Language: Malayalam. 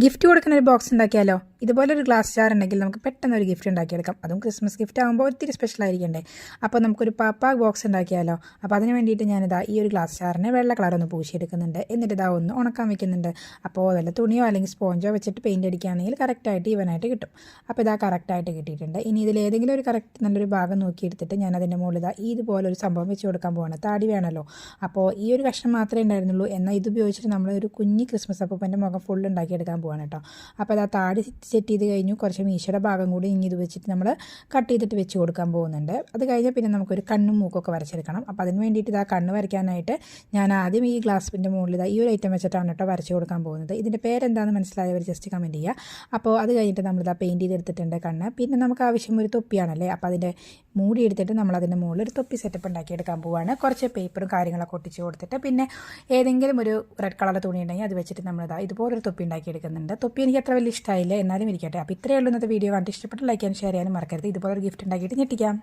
ഗിഫ്റ്റ് കൊടുക്കുന്ന ഒരു ബോക്സ് ഉണ്ടാക്കിയാലോ? ഇതുപോലൊരു ഗ്ലാസ് ജാർ ഉണ്ടെങ്കിൽ നമുക്ക് പെട്ടെന്ന് ഒരു ഗിഫ്റ്റ് ഉണ്ടാക്കിയെടുക്കാം. അതും ക്രിസ്മസ് ഗിഫ്റ്റ് ആകുമ്പോൾ ഒത്തിരി സ്പെഷ്യൽ ആയിരിക്കണ്ടേ. അപ്പോൾ നമുക്കൊരു പാപ്പ ബോക്സ് ഉണ്ടാക്കിയാലോ? അപ്പോൾ അതിന് വേണ്ടിയിട്ട് ഞാനിതാ ഈ ഒരു ഗ്ലാസ് ജാറിനെ വെള്ള കളറൊന്ന് പൂശിയെടുക്കുന്നുണ്ട്. എന്നിട്ട് ഇതാ ഒന്ന് ഉണക്കാൻ വെക്കുന്നുണ്ട്. അപ്പോൾ വല്ല തുണിയോ അല്ലെങ്കിൽ സ്പോഞ്ചോ വെച്ചിട്ട് പെയിൻറ്റ് അടിക്കുകയാണെങ്കിൽ കറക്റ്റായിട്ട് ഈവനായിട്ട് കിട്ടും. അപ്പോൾ ഇതാ കറക്റ്റായിട്ട് കിട്ടിയിട്ടുണ്ട്. ഇനി ഇതിലേതെങ്കിലും ഒരു കറക്റ്റ് നല്ലൊരു ഭാഗം നോക്കിയെടുത്തിട്ട് ഞാൻ അതിൻ്റെ മുകളിൽ ഇതാ ഇതുപോലൊരു സംഭവം വെച്ച് കൊടുക്കാൻ പോവാണ്. താടി വേണമല്ലോ. അപ്പോൾ ഈ ഒരു കഷ്ണം മാത്രമേ ഉണ്ടായിരുന്നുള്ളൂ. എന്നാൽ ഇത് ഉപയോഗിച്ചിട്ട് നമ്മൾ ഒരു കുഞ്ഞി ക്രിസ്മസ് അപ്പൂപ്പൻ്റെ മുഖം ഫുൾ ഉണ്ടാക്കിയെടുക്കാൻ പോവാണ് കേട്ടോ. അപ്പോൾ അത് ആ താടി സെറ്റ് ചെയ്ത് കഴിഞ്ഞു. കുറച്ച് മീശയുടെ ഭാഗം കൂടി ഇനി ഇത് വെച്ചിട്ട് നമ്മൾ കട്ട് ചെയ്തിട്ട് വെച്ച് കൊടുക്കാൻ പോകുന്നുണ്ട്. അത് കഴിഞ്ഞാൽ പിന്നെ നമുക്കൊരു കണ്ണും മൂക്കൊക്കെ വരച്ചെടുക്കണം. അപ്പോൾ അതിന് വേണ്ടിയിട്ട് ഇതാ കണ്ണ് വരയ്ക്കാനായിട്ട് ഞാൻ ആദ്യം ഈ ഗ്ലാസിൻ്റെ മുകളിൽ ഇതാ ഈ ഒരു ഐറ്റം വെച്ചിട്ടാണ് കേട്ടോ വരച്ച് കൊടുക്കാൻ പോകുന്നത്. ഇതിൻ്റെ പേരെന്താണെന്ന് മനസ്സിലായവർ ജസ്റ്റ് കമൻറ്റ് ചെയ്യുക. അപ്പോൾ അത് കഴിഞ്ഞിട്ട് നമ്മളിതാ പെയിൻറ്റ് ചെയ്തെടുത്തിട്ടുണ്ട് കണ്ണ്. പിന്നെ നമുക്ക് ആവശ്യം ഒരു തൊപ്പിയാണല്ലേ. അപ്പോൾ അതിൻ്റെ മൂടി എടുത്തിട്ട് നമ്മളതിൻ്റെ മുകളിൽ ഒരു തൊപ്പി സെറ്റപ്പ് ഉണ്ടാക്കിയെടുക്കാൻ പോവുകയാണ്. കുറച്ച് പേപ്പറും കാര്യങ്ങളൊക്കെ ഒട്ടിച്ച് കൊടുത്തിട്ട് പിന്നെ ഏതെങ്കിലും ഒരു റെഡ് കളർ തുണി ഉണ്ടെങ്കിൽ അത് വെച്ചിട്ട് നമ്മളിതാ ഇതുപോലൊരു തൊപ്പി ഉണ്ടാക്കിയെടുക്കുന്നുണ്ട്. തൊപ്പി എനിക്ക് അത്ര വലിയ ഇഷ്ടമായില്ല, എന്നാലും ഇരിക്കട്ടെ. അപ്പോൾ ഇത്രയേ ഉള്ളൂ ഇന്നത്തെ വീഡിയോ. കണ്ടിട്ട് ഇഷ്ടപ്പെട്ട് ലൈക്ക് ചെയ്യാനും ഷെയർ ചെയ്യാനും മറക്കരുത്. ഇതുപോലൊരു ഗിഫ്റ്റ് ഉണ്ടാക്കിയിട്ട് ഞെട്ടിക്കാം.